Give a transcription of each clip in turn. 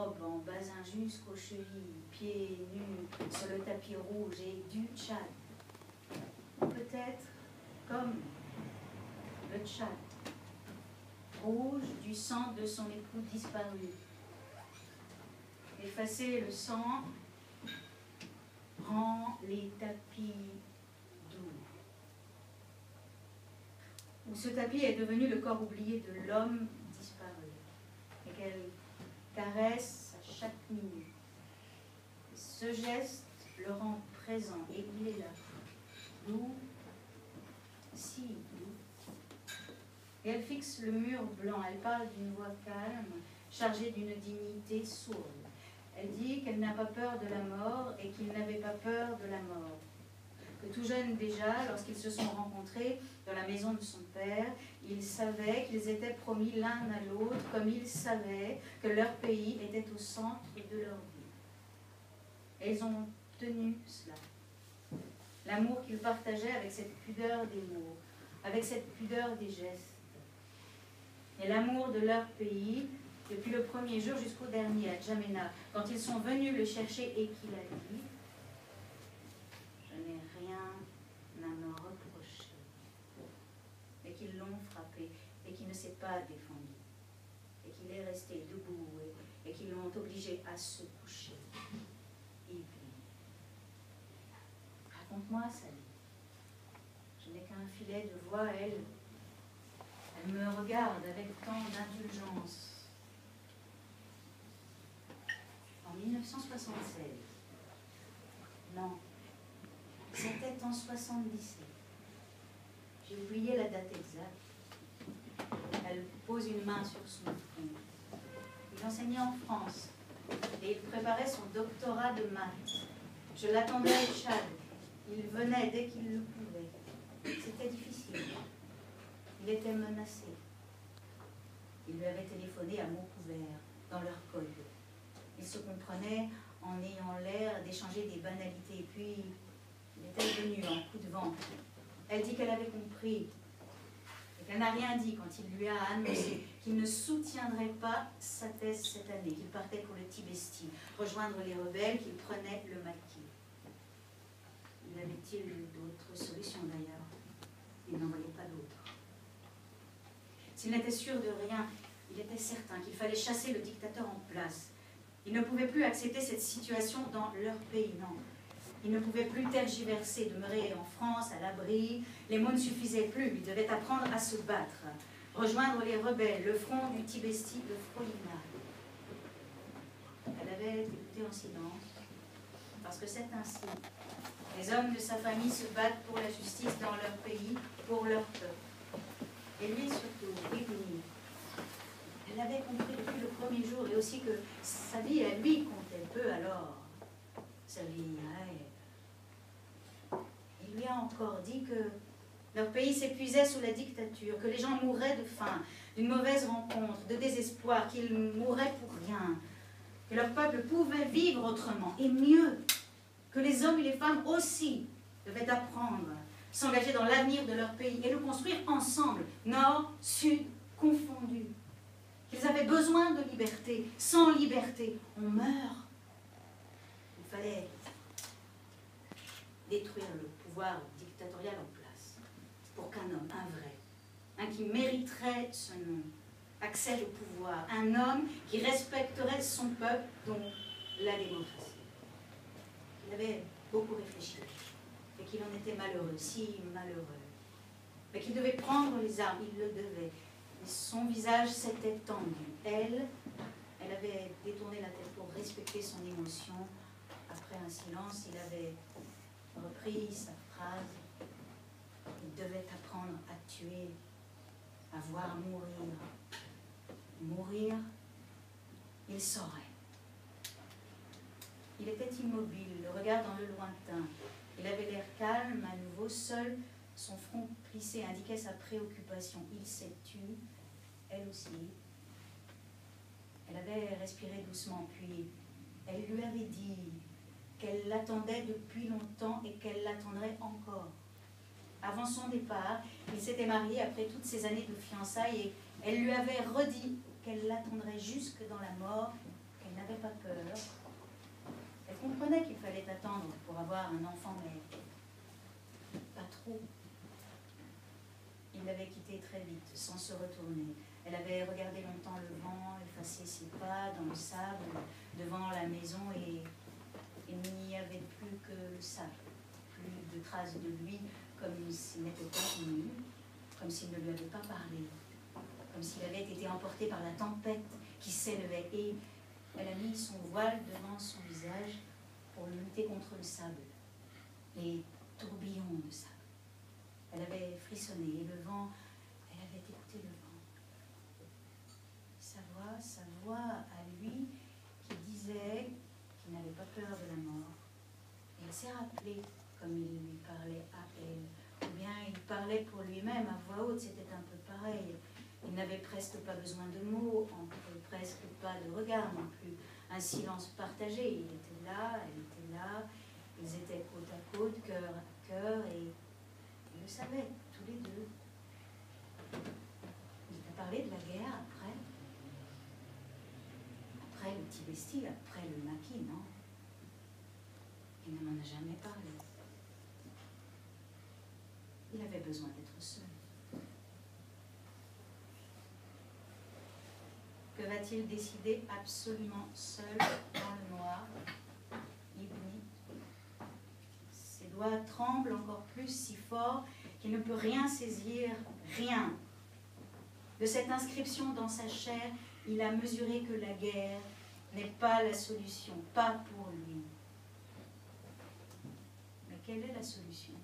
robe en basin jusqu'aux chevilles, pieds nus sur le tapis rouge et du Tchad. Peut-être comme le Tchad, rouge du sang de son époux disparu. Effacer le sang rend les tapis doux. Où ce tapis est devenu le corps oublié de l'homme disparu, et qu'elle caresse à chaque minute. Et ce geste le rend présent, et il est là, doux, si doux. Et elle fixe le mur blanc, elle parle d'une voix calme, chargée d'une dignité sourde. Elle dit qu'elle n'a pas peur de la mort et qu'il n'avait pas peur de la mort. Que tout jeune déjà, lorsqu'ils se sont rencontrés dans la maison de son père, ils savaient qu'ils étaient promis l'un à l'autre, comme ils savaient que leur pays était au centre de leur vie. Et ils ont tenu cela. L'amour qu'ils partageaient avec cette pudeur des mots, avec cette pudeur des gestes. Et l'amour de leur pays, depuis le premier jour jusqu'au dernier à N'Djamena, quand ils sont venus le chercher et qu'il a dit « Je n'ai rien à me reprocher », et qu'ils l'ont frappé, et qu'il ne s'est pas défendu, et qu'il est resté debout, et qu'ils l'ont obligé à se coucher. Et puis, raconte-moi, Sally. Je n'ai qu'un filet de voix, elle me regarde avec tant d'indulgence. En 1976. Non, c'était en 77. J'ai oublié la date exacte. Elle pose une main sur son front. Il enseignait en France et il préparait son doctorat de maths. Je l'attendais au Tchad. Il venait dès qu'il le pouvait. C'était difficile. Il était menacé. Il lui avait téléphoné à mots couverts, dans leur code. Ils se comprenaient en ayant l'air d'échanger des banalités. Et puis, il était venu en coup de vent. Elle dit qu'elle avait compris. Et qu'elle n'a rien dit quand il lui a annoncé qu'il ne soutiendrait pas sa thèse cette année, qu'il partait pour le Tibesti, rejoindre les rebelles, qu'il prenait le maquis. Y avait-il d'autres solutions d'ailleurs? Il n'en voyait pas d'autres. S'il n'était sûr de rien, il était certain qu'il fallait chasser le dictateur en place. Ils ne pouvaient plus accepter cette situation dans leur pays, non. Ils ne pouvaient plus tergiverser, demeurer en France, à l'abri. Les mots ne suffisaient plus, ils devaient apprendre à se battre. Rejoindre les rebelles, le front du Tibesti de Frolina. Elle avait écouté en silence, parce que c'est ainsi. Les hommes de sa famille se battent pour la justice dans leur pays, pour leur peuple. Et lui surtout, Ibni. Elle avait compris depuis le premier jour, et aussi que sa vie à lui comptait peu alors. Sa vie à elle. Il lui a encore dit que leur pays s'épuisait sous la dictature, que les gens mouraient de faim, d'une mauvaise rencontre, de désespoir, qu'ils mouraient pour rien, que leur peuple pouvait vivre autrement, et mieux, que les hommes et les femmes aussi devaient apprendre, s'engager dans l'avenir de leur pays et le construire ensemble, nord, sud, confondus. Qu'ils avaient besoin de liberté. Sans liberté, on meurt. Il fallait détruire le pouvoir dictatorial en place pour qu'un homme, un vrai, un qui mériterait ce nom, accède au pouvoir. Un homme qui respecterait son peuple, donc la démocratie. Il avait beaucoup réfléchi et qu'il en était malheureux, si malheureux. Mais qu'il devait prendre les armes, il le devait. Et son visage s'était tendu. Elle avait détourné la tête pour respecter son émotion. Après un silence, il avait repris sa phrase. Il devait apprendre à tuer, à voir mourir. Mourir, il saurait. Il était immobile, le regard dans le lointain. Il avait l'air calme, à nouveau, seul. Son front plissé indiquait sa préoccupation. Il s'est tu, elle aussi. Elle avait respiré doucement, puis elle lui avait dit qu'elle l'attendait depuis longtemps et qu'elle l'attendrait encore. Avant son départ, il s'était marié après toutes ces années de fiançailles et elle lui avait redit qu'elle l'attendrait jusque dans la mort, qu'elle il n'avait pas peur. Elle comprenait qu'il fallait attendre pour avoir un enfant, mais pas trop. Il l'avait quittée très vite, sans se retourner. Elle avait regardé longtemps le vent, effacé ses pas dans le sable devant la maison et il n'y avait plus que le sable, plus de traces de lui, comme s'il n'était pas venu, comme s'il ne lui avait pas parlé, comme s'il avait été emporté par la tempête qui s'élevait. Et elle a mis son voile devant son visage pour lutter contre le sable, les tourbillons de sable. Elle avait frissonné et le vent, elle avait écouté le vent. Sa voix à lui qui disait qu'il n'avait pas peur de la mort. Et il s'est rappelé comme il lui parlait à elle. Ou bien il parlait pour lui-même à voix haute, c'était un peu pareil. Il n'avait presque pas besoin de mots, presque pas de regard non plus. Un silence partagé, il était là, elle était là, ils étaient côte à côte, cœur à cœur, et ils le savaient, tous les deux. Il a parlé de la guerre après. Après le Tibesti, après le maquis, non? Il ne m'en a jamais parlé. Il avait besoin d'être seul. Que va-t-il décider absolument seul dans le noir? Ibni. Ses doigts tremblent encore plus si fort qu'il ne peut rien saisir, rien. De cette inscription dans sa chair, il a mesuré que la guerre n'est pas la solution, pas pour lui. Mais quelle est la solution?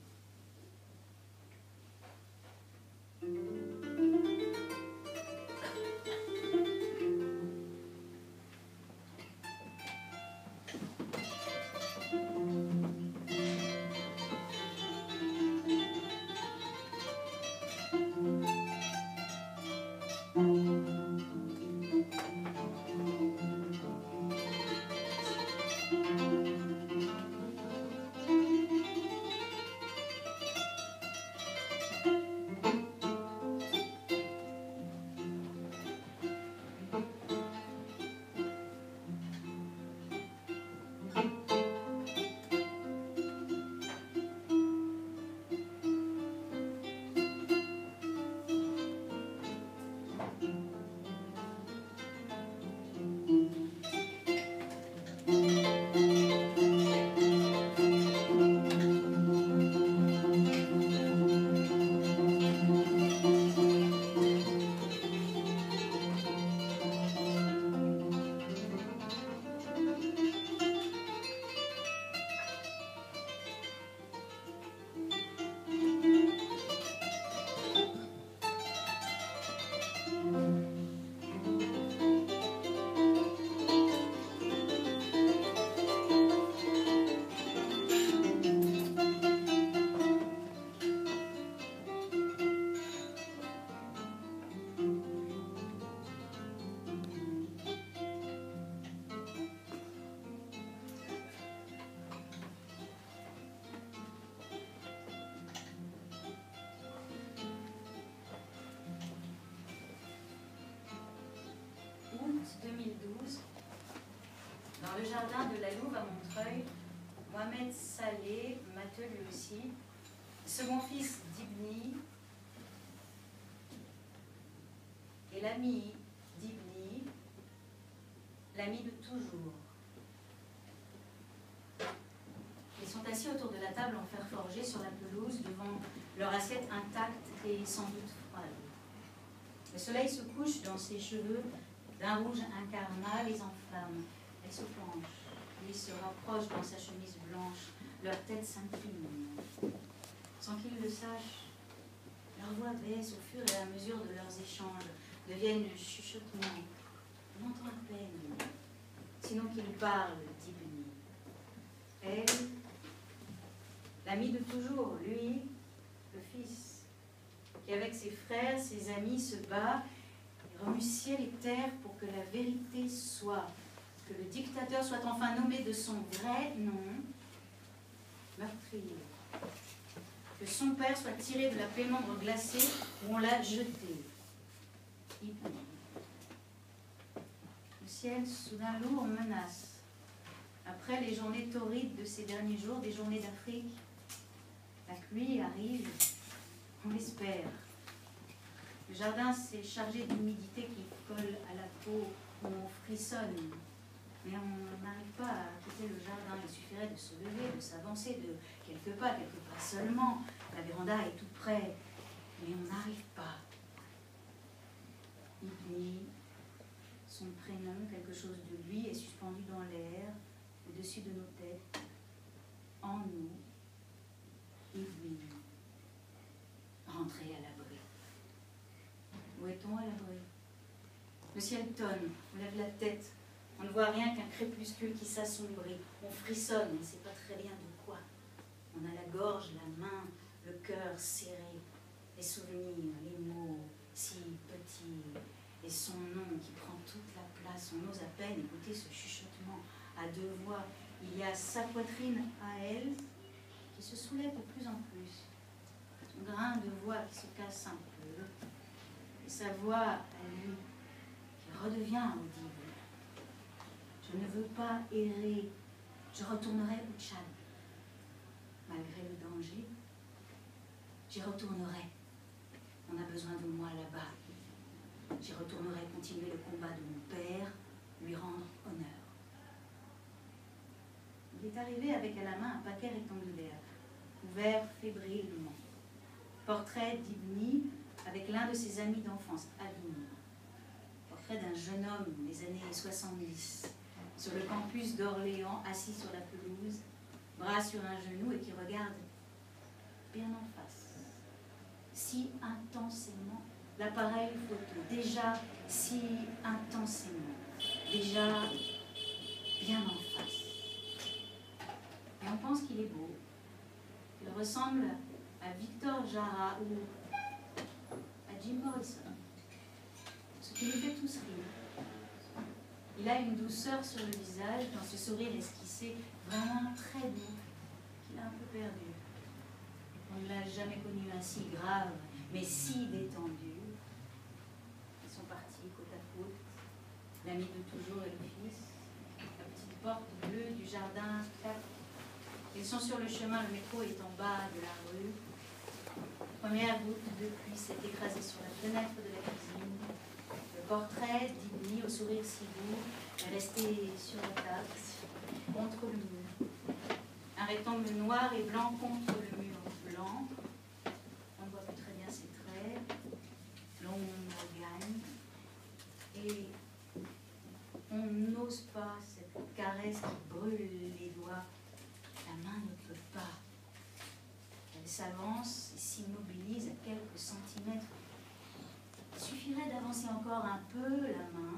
Dans le jardin de la Louve à Montreuil, Mohamed Saleh, matheux lui aussi, second fils d'Ibni, et l'ami d'Ibni, l'ami de toujours. Ils sont assis autour de la table en fer forgé sur la pelouse devant leur assiette intacte et sans doute froide. Le soleil se couche dans ses cheveux d'un rouge incarnat, les enflamme. Elle se penche, lui se rapproche dans sa chemise blanche, leur tête s'incline. Sans qu'ils le sachent, leur voix baisse au fur et à mesure de leurs échanges, deviennent chuchotements. On entend à peine, sinon qu'ils parlent d'Ibni. Elle, l'ami de toujours, lui, le fils, qui avec ses frères, ses amis se bat, et remue ciel et terre pour que la vérité soit, que le dictateur soit enfin nommé de son vrai nom, meurtrier. Que son père soit tiré de la pénombre glacée où on l'a jeté. Ibni. Le ciel soudain lourd menace. Après les journées torrides de ces derniers jours, des journées d'Afrique, la pluie arrive, on l'espère. Le jardin s'est chargé d'humidité qui colle à la peau, où on frissonne. Mais on n'arrive pas à quitter le jardin. Il suffirait de se lever, de s'avancer de quelques pas seulement. La véranda est tout près, mais on n'arrive pas. Ibni, son prénom, quelque chose de lui, est suspendu dans l'air, au-dessus de nos têtes, en nous. Ibni, rentrez à l'abri. Où est-on à l'abri? Le ciel tonne, on lève la tête. On ne voit rien qu'un crépuscule qui s'assombrit. On frissonne, on ne sait pas très bien de quoi. On a la gorge, la main, le cœur serré. Les souvenirs, les mots si petits. Et son nom qui prend toute la place. On ose à peine écouter ce chuchotement à deux voix. Il y a sa poitrine à elle qui se soulève de plus en plus. Son grain de voix qui se casse un peu. Et sa voix à lui qui redevient audible. Je ne veux pas errer, je retournerai au Tchad. Malgré le danger, j'y retournerai. On a besoin de moi là-bas. J'y retournerai continuer le combat de mon père, lui rendre honneur. Il est arrivé avec à la main un paquet rectangulaire, ouvert fébrilement. Portrait d'Ibni avec l'un de ses amis d'enfance, Avini. Portrait d'un jeune homme des années 70. Sur le campus d'Orléans, assis sur la pelouse, bras sur un genou et qui regarde bien en face, si intensément, l'appareil photo, déjà si intensément, déjà bien en face. Et on pense qu'il est beau, qu'il ressemble à Victor Jara ou à Jim Morrison, ce qui nous fait tous rire. Il a une douceur sur le visage, dans ce sourire esquissé, vraiment très doux, qu'il a un peu perdu. On ne l'a jamais connu ainsi grave, mais si détendu. Ils sont partis côte à côte, l'ami de toujours et le fils. La petite porte bleue du jardin claque. Ils sont sur le chemin, le métro est en bas de la rue. Première goutte de pluie s'est écrasée sur la fenêtre de la cuisine. Le portrait d'Ibni au sourire si doux est resté sur la table, contre le mur. Un rectangle noir et blanc contre le mur blanc. On ne voit plus très bien ses traits. L'ombre gagne. Et on n'ose pas cette caresse qui brûle les doigts. La main ne peut pas. Elle s'avance et s'immobilise à quelques centimètres. Il suffirait d'avancer encore un peu la main